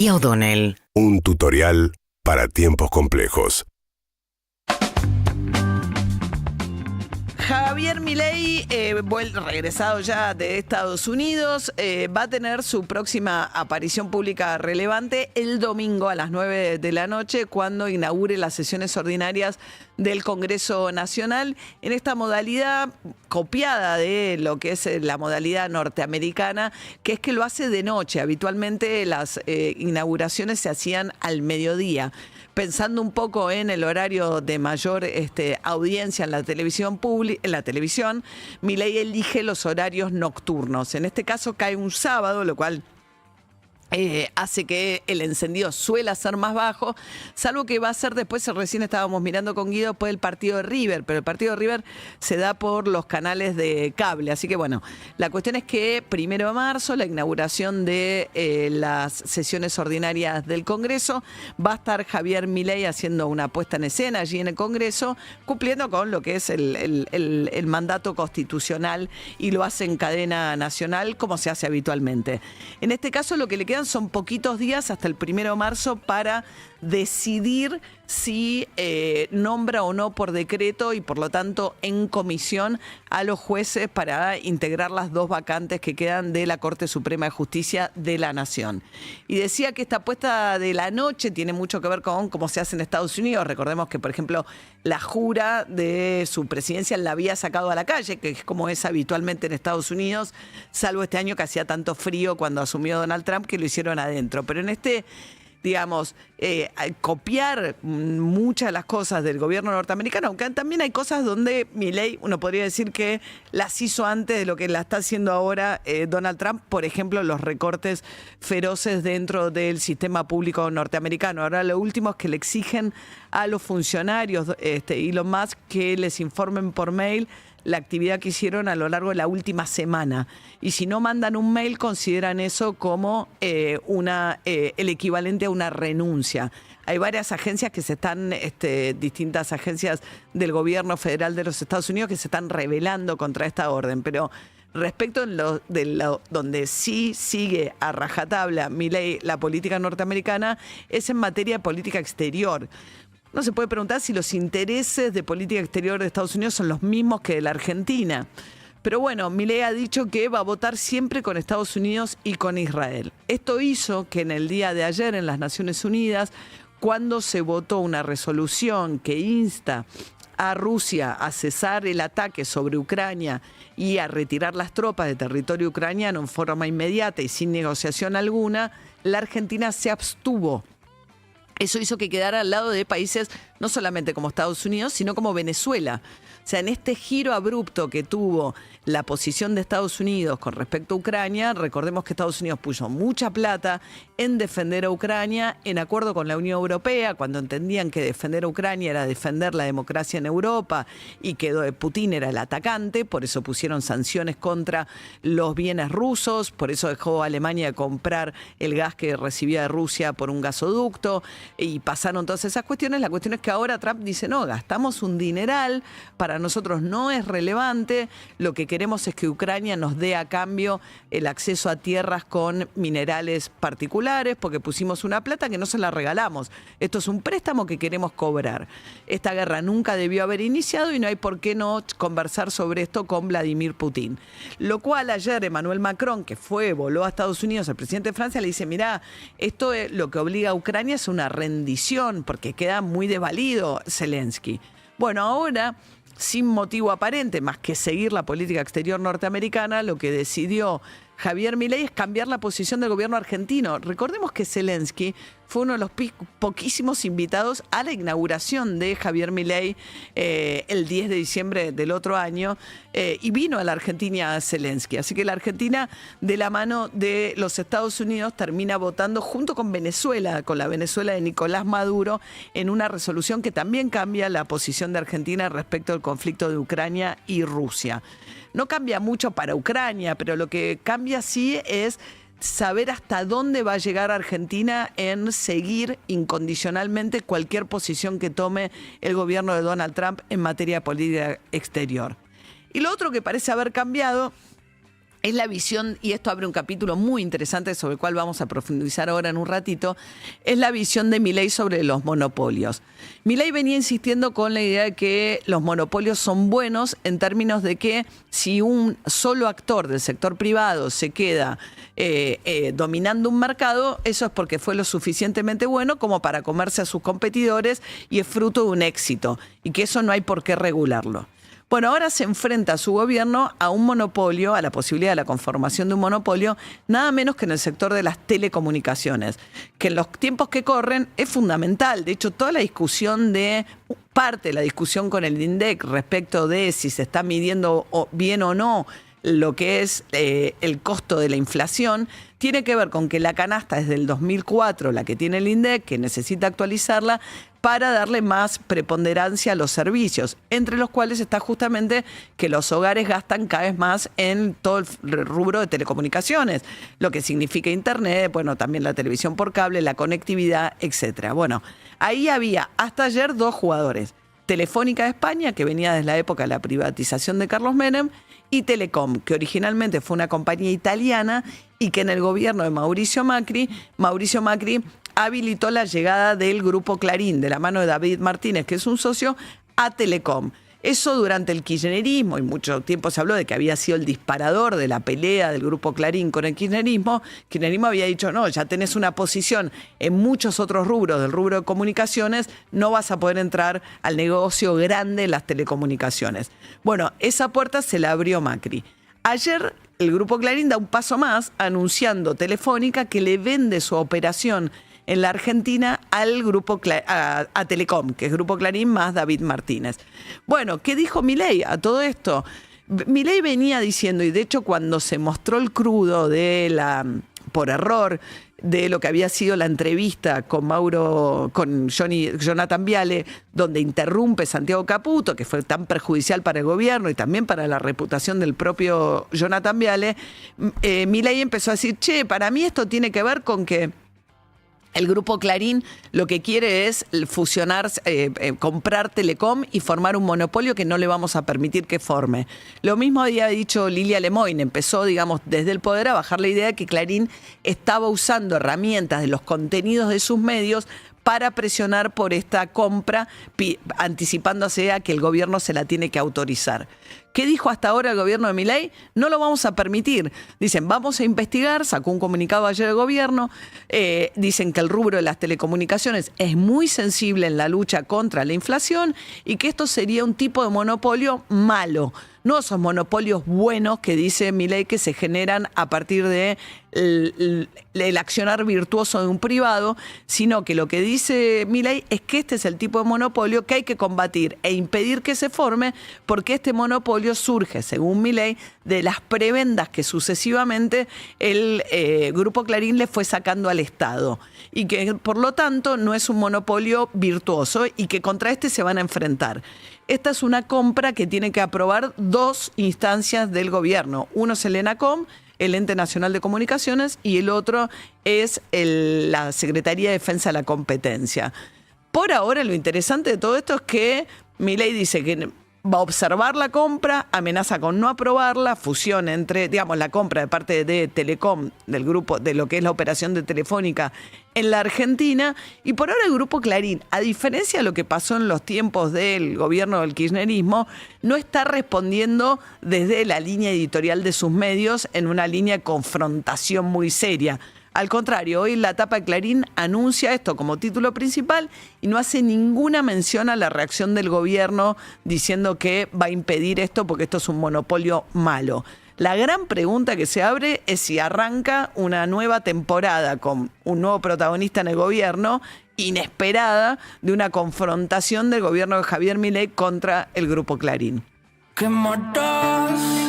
y O'Donnell. Un tutorial para tiempos complejos. Javier Milei, regresado ya de Estados Unidos, va a tener su próxima aparición pública relevante el domingo a las 9 de la noche, cuando inaugure las sesiones ordinarias del Congreso Nacional, en esta modalidad copiada de lo que es la modalidad norteamericana, que es que lo hace de noche. Habitualmente las inauguraciones se hacían al mediodía. Pensando un poco en el horario de mayor audiencia en la televisión Milei elige los horarios nocturnos. En este caso cae un sábado, lo cual hace que el encendido suela ser más bajo, salvo que va a ser después, recién estábamos mirando con Guido, después del partido de River, pero el partido de River se da por los canales de cable. Así que bueno, la cuestión es que 1 de marzo, la inauguración de las sesiones ordinarias del Congreso, va a estar Javier Milei haciendo una puesta en escena allí en el Congreso, cumpliendo con lo que es el mandato constitucional, y lo hace en cadena nacional como se hace habitualmente. En este caso lo que le queda son poquitos días hasta el 1 de marzo para decidir si nombra o no por decreto y por lo tanto en comisión a los jueces para integrar las 2 vacantes que quedan de la Corte Suprema de Justicia de la Nación. Y decía que esta puesta de la noche tiene mucho que ver con cómo se hace en Estados Unidos. Recordemos que, por ejemplo, la jura de su presidencia la había sacado a la calle, que es como es habitualmente en Estados Unidos, salvo este año que hacía tanto frío cuando asumió Donald Trump, que lo hicieron adentro. Pero en digamos, copiar muchas de las cosas del gobierno norteamericano, aunque también hay cosas donde Milei, uno podría decir que las hizo antes de lo que la está haciendo ahora Donald Trump, por ejemplo, los recortes feroces dentro del sistema público norteamericano. Ahora lo último es que le exigen a los funcionarios, Elon Musk, que les informen por mail la actividad que hicieron a lo largo de la última semana. Y si no mandan un mail, consideran eso como el equivalente a una renuncia. Hay varias agencias que se están, distintas agencias del gobierno federal de los Estados Unidos que se están rebelando contra esta orden. Pero respecto donde sí sigue a rajatabla Milei la política norteamericana, es en materia de política exterior. No se puede preguntar si los intereses de política exterior de Estados Unidos son los mismos que de la Argentina. Pero bueno, Milei ha dicho que va a votar siempre con Estados Unidos y con Israel. Esto hizo que en el día de ayer en las Naciones Unidas, cuando se votó una resolución que insta a Rusia a cesar el ataque sobre Ucrania y a retirar las tropas de territorio ucraniano en forma inmediata y sin negociación alguna, la Argentina se abstuvo. Eso hizo que quedara al lado de países no solamente como Estados Unidos, sino como Venezuela. O sea, en este giro abrupto que tuvo la posición de Estados Unidos con respecto a Ucrania, recordemos que Estados Unidos puso mucha plata en defender a Ucrania, en acuerdo con la Unión Europea, cuando entendían que defender a Ucrania era defender la democracia en Europa y que Putin era el atacante, por eso pusieron sanciones contra los bienes rusos, por eso dejó a Alemania de comprar el gas que recibía de Rusia por un gasoducto, y pasaron todas esas cuestiones. La cuestión es que ahora Trump dice, no, gastamos un dineral, para nosotros no es relevante, lo que queremos es que Ucrania nos dé a cambio el acceso a tierras con minerales particulares, porque pusimos una plata que no se la regalamos. Esto es un préstamo que queremos cobrar. Esta guerra nunca debió haber iniciado y no hay por qué no conversar sobre esto con Vladimir Putin. Lo cual ayer Emmanuel Macron, que voló a Estados Unidos, el presidente de Francia, le dice, mirá, esto es lo que obliga a Ucrania es una rendición, porque queda muy desvalido Zelensky. Bueno, ahora, sin motivo aparente, más que seguir la política exterior norteamericana, lo que decidió Javier Milei es cambiar la posición del gobierno argentino. Recordemos que Zelensky fue uno de los poquísimos invitados a la inauguración de Javier Milei el 10 de diciembre del otro año, y vino a la Argentina Zelensky. Así que la Argentina, de la mano de los Estados Unidos, termina votando junto con Venezuela, con la Venezuela de Nicolás Maduro, en una resolución que también cambia la posición de Argentina respecto al conflicto de Ucrania y Rusia. No cambia mucho para Ucrania, pero lo que cambia sí es saber hasta dónde va a llegar Argentina en seguir incondicionalmente cualquier posición que tome el gobierno de Donald Trump en materia de política exterior. Y lo otro que parece haber cambiado Es la visión, y esto abre un capítulo muy interesante sobre el cual vamos a profundizar ahora en un ratito, es la visión de Milei sobre los monopolios. Milei venía insistiendo con la idea de que los monopolios son buenos en términos de que si un solo actor del sector privado se queda dominando un mercado, eso es porque fue lo suficientemente bueno como para comerse a sus competidores y es fruto de un éxito, y que eso no hay por qué regularlo. Bueno, ahora se enfrenta a su gobierno a un monopolio, a la posibilidad de la conformación de un monopolio, nada menos que en el sector de las telecomunicaciones, que en los tiempos que corren es fundamental. De hecho, toda la discusión parte de la discusión con el INDEC respecto de si se está midiendo bien o no lo que es el costo de la inflación, tiene que ver con que la canasta es del 2004, la que tiene el INDEC, que necesita actualizarla, para darle más preponderancia a los servicios, entre los cuales está justamente que los hogares gastan cada vez más en todo el rubro de telecomunicaciones, lo que significa internet, bueno, también la televisión por cable, la conectividad, etcétera. Bueno, ahí había hasta ayer 2 jugadores, Telefónica de España, que venía desde la época de la privatización de Carlos Menem, y Telecom, que originalmente fue una compañía italiana y que en el gobierno de Mauricio Macri habilitó la llegada del Grupo Clarín, de la mano de David Martínez, que es un socio, a Telecom. Eso durante el kirchnerismo, y mucho tiempo se habló de que había sido el disparador de la pelea del Grupo Clarín con el kirchnerismo. El kirchnerismo había dicho, no, ya tenés una posición en muchos otros rubros, del rubro de comunicaciones, no vas a poder entrar al negocio grande de las telecomunicaciones. Bueno, esa puerta se la abrió Macri. Ayer el Grupo Clarín da un paso más anunciando Telefónica que le vende su operación en la Argentina al grupo a Telecom, que es Grupo Clarín más David Martínez. Bueno, ¿qué dijo Milei a todo esto? Milei venía diciendo, y de hecho cuando se mostró el crudo por error, de lo que había sido la entrevista con Jonathan Viale, donde interrumpe Santiago Caputo, que fue tan perjudicial para el gobierno y también para la reputación del propio Jonathan Viale, Milei empezó a decir, para mí esto tiene que ver con que el Grupo Clarín lo que quiere es fusionar, comprar Telecom y formar un monopolio que no le vamos a permitir que forme. Lo mismo había dicho Lilia Lemoyne, empezó, digamos, desde el poder a bajar la idea de que Clarín estaba usando herramientas de los contenidos de sus medios para presionar por esta compra, anticipándose a que el gobierno se la tiene que autorizar. ¿Qué dijo hasta ahora el gobierno de Milei? No lo vamos a permitir. Dicen, vamos a investigar, sacó un comunicado ayer el gobierno, dicen que el rubro de las telecomunicaciones es muy sensible en la lucha contra la inflación y que esto sería un tipo de monopolio malo. No esos monopolios buenos que dice Milei que se generan a partir de el accionar virtuoso de un privado, sino que lo que dice Milei es que este es el tipo de monopolio que hay que combatir e impedir que se forme, porque este monopolio surge, según Milei, de las prebendas que sucesivamente el Grupo Clarín le fue sacando al Estado y que por lo tanto no es un monopolio virtuoso y que contra este se van a enfrentar. Esta es una compra que tiene que aprobar 2 instancias del gobierno. Uno es el ENACOM, el Ente Nacional de Comunicaciones, y el otro es la Secretaría de Defensa de la Competencia. Por ahora lo interesante de todo esto es que Milei dice que va a observar la compra, amenaza con no aprobarla, fusión entre, digamos, la compra de parte de Telecom, del grupo, de lo que es la operación de Telefónica en la Argentina, y por ahora el Grupo Clarín, a diferencia de lo que pasó en los tiempos del gobierno del kirchnerismo, no está respondiendo desde la línea editorial de sus medios en una línea de confrontación muy seria. Al contrario, hoy la tapa de Clarín anuncia esto como título principal y no hace ninguna mención a la reacción del gobierno diciendo que va a impedir esto porque esto es un monopolio malo. La gran pregunta que se abre es si arranca una nueva temporada con un nuevo protagonista en el gobierno, inesperada, de una confrontación del gobierno de Javier Milei contra el Grupo Clarín. ¿Qué matas?